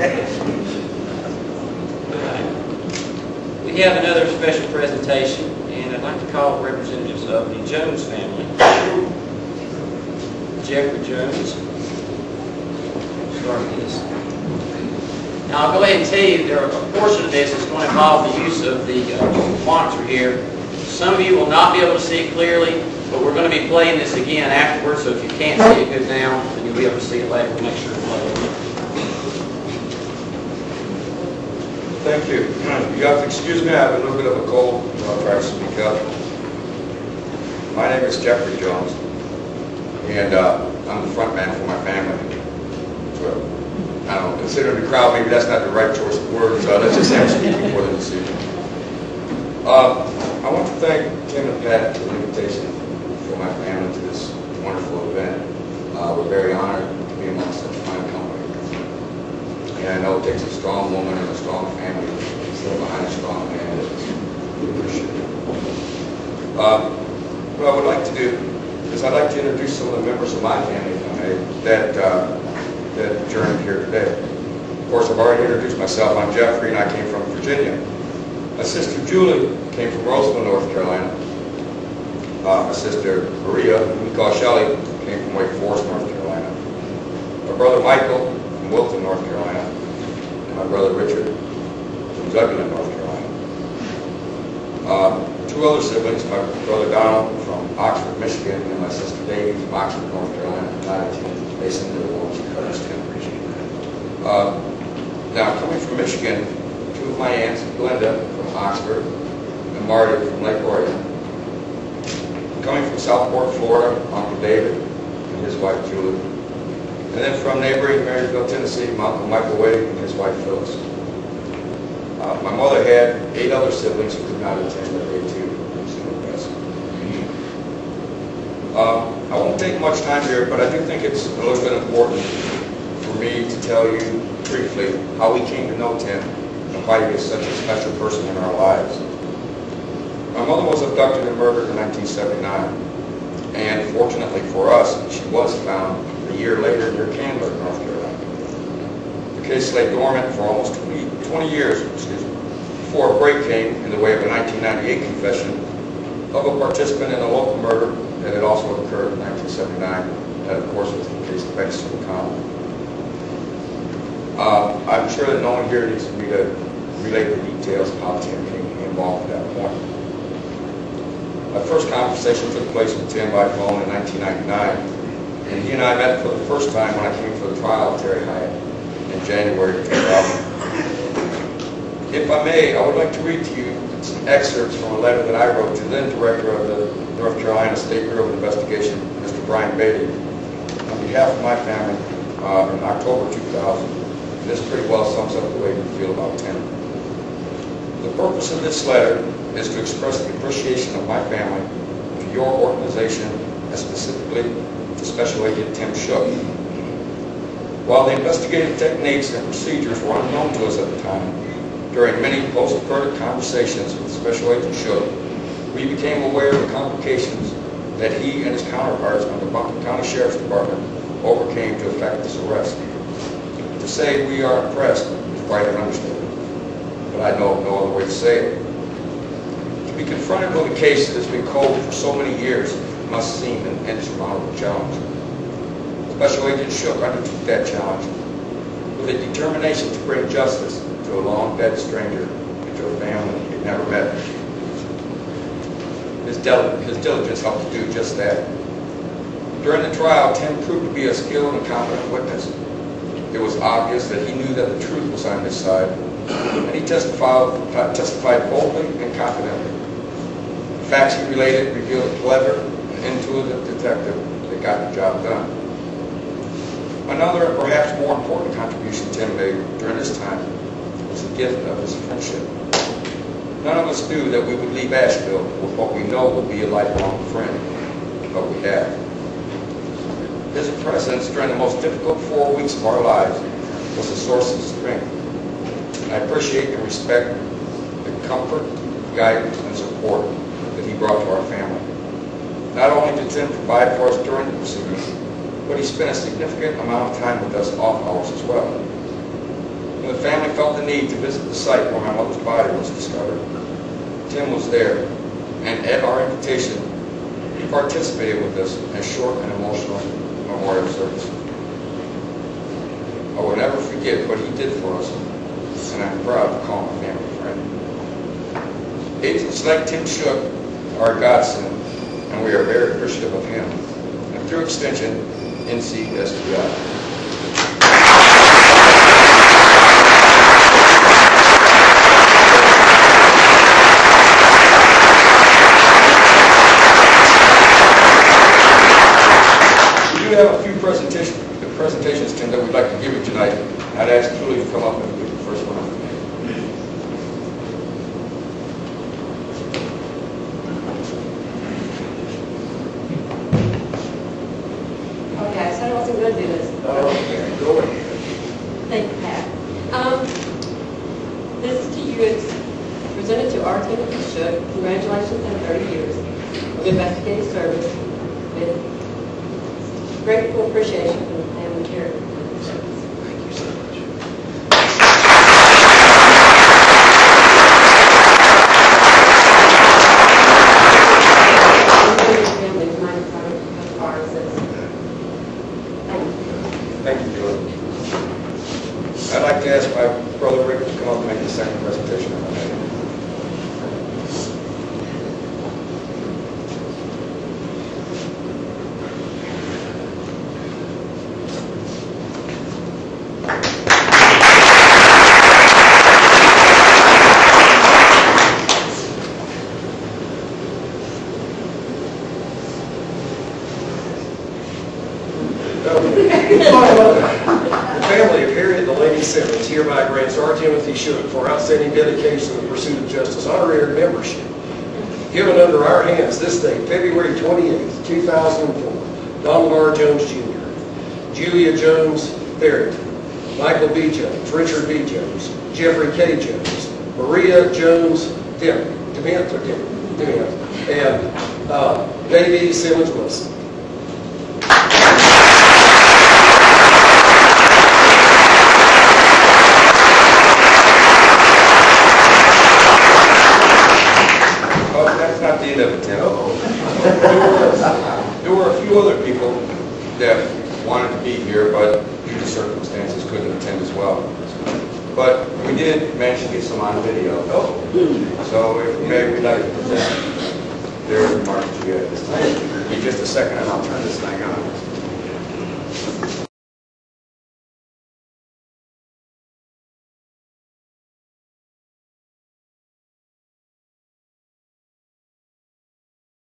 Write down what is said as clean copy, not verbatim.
We have another special presentation, and I'd like to call representatives of the Jones family. Jeffrey Jones. Start with this. Now I'll go ahead and tell you there are a portion of this is going to involve the use of the monitor here. Some of you will not be able to see it clearly, but we're going to be playing this again afterwards, so if you can't see it good now, then you'll be able to see it later. We'll make sure to play it. Thank you. You have to excuse me, I have a little bit of a cold, I'll try to speak up. My name is Jeffrey Jones, and I'm the front man for my family. So, I don't know, considering the crowd, maybe that's not the right choice of words, let's just have speaking for them this evening. I want to thank Tim and Pat for the invitation for my family to this wonderful event. We're very honored to be amongst such fine company. And I know it takes a strong woman and a strong family to stay behind a strong man. We appreciate it. What I would like to do is I'd like to introduce some of the members of my family that journeyed here today. Of course, I've already introduced myself. I'm Jeffrey, and I came from Virginia. My sister Julie came from Roseville, North Carolina. My sister Maria, who we call Shelley, came from Wake Forest, North Carolina. My brother Michael from Wilton, North Carolina. And my brother Richard from Zebulon, North Carolina. Two other siblings, my brother Donald from Oxford, Michigan, and my sister Davy from Oxford, North Carolina. They sent their awards to cut us to appreciate that. Now, coming from Michigan, two of my aunts, Glenda from Oxford and Marty from Lake Orion. Coming from Southport, Florida, Uncle David and his wife Julie. And then from neighboring Marysville, Tennessee, my Uncle Michael Wade and his wife Phyllis. My mother had 8 other siblings who could not attend, but they too received the best. I won't take much time here, but I do think it's a little bit important for me to tell you briefly how we came to know Tim and why he is such a special person in our lives. My mother was abducted and murdered in 1979, and fortunately for us, she was found a year later near Candler, North Carolina. The case lay dormant for almost 20 years before a break came in the way of a 1998 confession of a participant in a local murder that had also occurred in 1979. That, of course, was the case of Betty Sue McConnell. I'm sure that no one here needs for me to relate the details of how Tim came to be involved at that point. My first conversation took place with Tim by phone in 1999, and he and I met for the first time when I came for the trial of Terry Hyatt in January of 2000. If I may, I would like to read to you some excerpts from a letter that I wrote to then Director of the North Carolina State Bureau of Investigation, Mr. Brian Bailey, on behalf of my family in October 2000. This pretty well sums up the way we feel about Tim. The purpose of this letter is to express the appreciation of my family to your organization, and specifically to Special Agent Tim Shook. While the investigative techniques and procedures were unknown to us at the time, during many post-verdict conversations with Special Agent Shook, we became aware of the complications that he and his counterparts on the Buncombe County Sheriff's Department overcame to effect this arrest. To say we are impressed is quite an understatement, but I know of no other way to say it. To be confronted with a case that has been cold for so many years must seem an insurmountable challenge. Special Agent Shook undertook that challenge with a determination to bring justice to a long-dead stranger and to a family he had never met. His diligence helped to do just that. During the trial, Tim proved to be a skilled and competent witness. It was obvious that he knew that the truth was on his side, and he testified boldly and confidently. The facts he related revealed a clever and intuitive detective that got the job done. Another and perhaps more important contribution Tim made during this time was the gift of his friendship. None of us knew that we would leave Asheville with what we know will be a lifelong friend, but we have. His presence during the most difficult 4 weeks of our lives was a source of strength. I appreciate and respect the comfort, guidance, and support that he brought to our family. Not only did Tim provide for us during the proceedings, but he spent a significant amount of time with us off hours as well. When the family felt the need to visit the site where my mother's body was discovered, Tim was there, and at our invitation, he participated with us in a short and emotional memorial service. I will never forget what he did for us, and I'm proud to call him a family friend. Agents like Tim Shook are a godsend, and we are very appreciative of him, and through extension, NCSBI. We have a few presentations, Tim, that we'd like to give you tonight. I'd ask Julie to come up and give the first one. Okay, so I wasn't going to do this. Okay, go ahead. Thank you, Pat. This is to you. It's presented to our Timothy Shook. Congratulations on 30 years of investigative service with grateful appreciation for the family care. Thank you so much. Thank you, Julie. I'd like to ask my brother Rick to come up and make the second presentation. The family of Harriet and Delaney Simmons hereby grants R. Timothy Shook for outstanding dedication in the pursuit of justice honorary membership. Given under our hands this day, February 28, 2004, Donald R. Jones Jr., Julia Jones Therrington, Michael B. Jones, Richard B. Jones, Jeffrey K. Jones, Maria Jones Dement, and Davy Simmons Wilson. There were a few other people that wanted to be here, but due to circumstances couldn't attend as well. But we did manage to get some on video. So if we may, we'd like to present their remarks to you at this time. Give me just a second and I'll turn this thing on.